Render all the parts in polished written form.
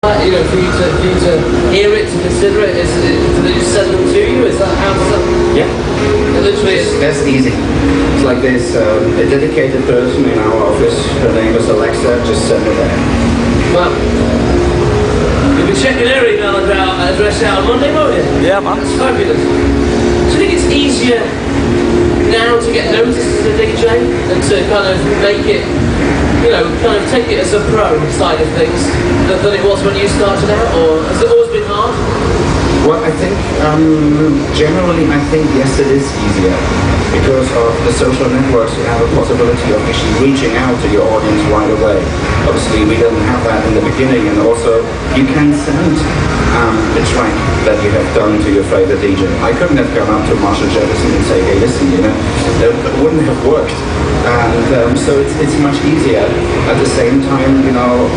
You know, for you to hear it, to consider it, do they just send them to you? Is that how does that? Yeah. It literally is. That's easy. It's like there's a dedicated person in our office. Her name is Alexa. Just send it there. Well, you'll be checking her email address out on Monday, won't you? Yeah, man. That's fabulous. Do you think it's easier now to get noticed as a DJ and to kind of make it, you know, kind of take it as a pro side of things than it was when you started out, or has it always been hard? Well, I think, generally, I think, yes, it is easier. Because of the social networks, you have a possibility of actually reaching out to your audience right away. Obviously, we didn't have that in the beginning, and also, you can send a track that you have done to your favorite DJ. I couldn't have gone up to Marshall Jefferson and say, hey, listen, you know, that wouldn't have worked. And so it's much easier. At the same time, you know,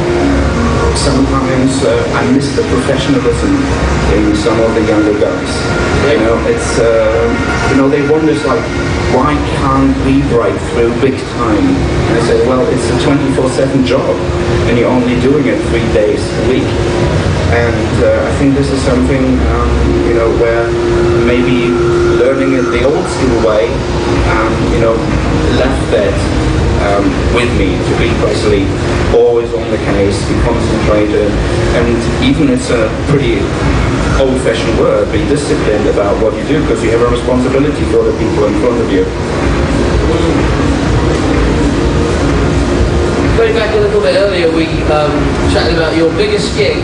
sometimes I miss the professionalism in some of the younger guys. You know, it's, you know, they wonder, like, why can't we break through big time? And I say, well, it's a 24/7 job, and you're only doing it 3 days a week. And I think this is something, you know, where maybe learning it the old school way, you know, left that with me to be basically always on the case, be concentrated, and even it's a pretty old-fashioned word, be disciplined about what you do, because you have a responsibility for the people in front of you. Going back a little bit earlier, we chatted about your biggest gig.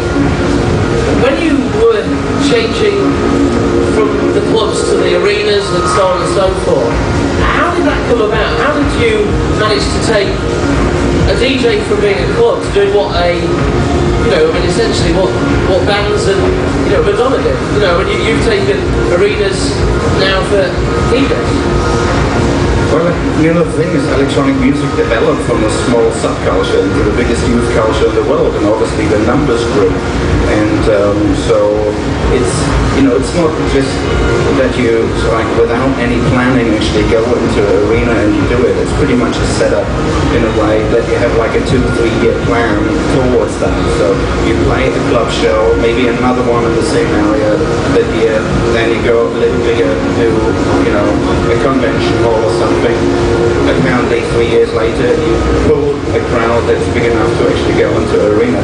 When you were changing from the clubs to the arenas and so on and so forth, how did that come about? How did you manage to take a DJ from being a club to doing what a, you know, I mean, essentially what bands and, you know, Madonna did? You know, and you've taken arenas now for DJs. Well, you know, the thing is, electronic music developed from a small subculture into the biggest youth culture in the world, and obviously the numbers grew. And so it's, you know, it's not just that you, like, without any planning, actually go into an arena and you do it. It's pretty much a setup in a way that you have like a 2-3 year plan towards that. So you play a club show, maybe another one in the same area that year, then you go a little bigger to, you know, a convention hall or something. Apparently 3 years later you pull a crowd that's big enough to actually go into an arena.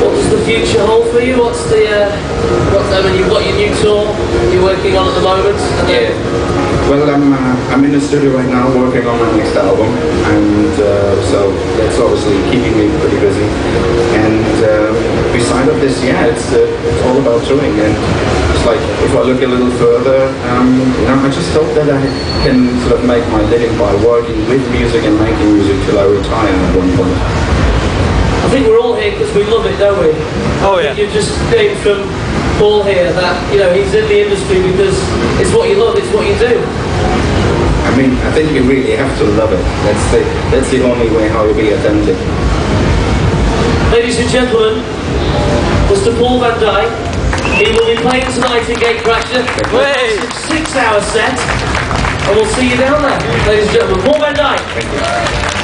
What does the future hold for you? What's the, I mean, you've got your new tour you're working on at the moment? And yeah. Well, I'm in the studio right now working on my next album, and so that's obviously keeping me pretty busy. And beside of this, yeah, it's all about touring. And it's like, if I look a little further, you know, I just hope that I can sort of make my living by working with music and making music till I retire at one point. I think we're all here because we love it, don't we? Oh yeah. You just came from Paul here that, you know, he's in the industry because it's what you love, it's what you do. I mean, I think you really have to love it. That's the only way how you be authentic. Ladies and gentlemen, Mr. Paul Van Dyk. He will be playing tonight in Gatecrasher. It's a 6-hour set, and we'll see you down there. Ladies and gentlemen, Paul Van Dyk. Thank you.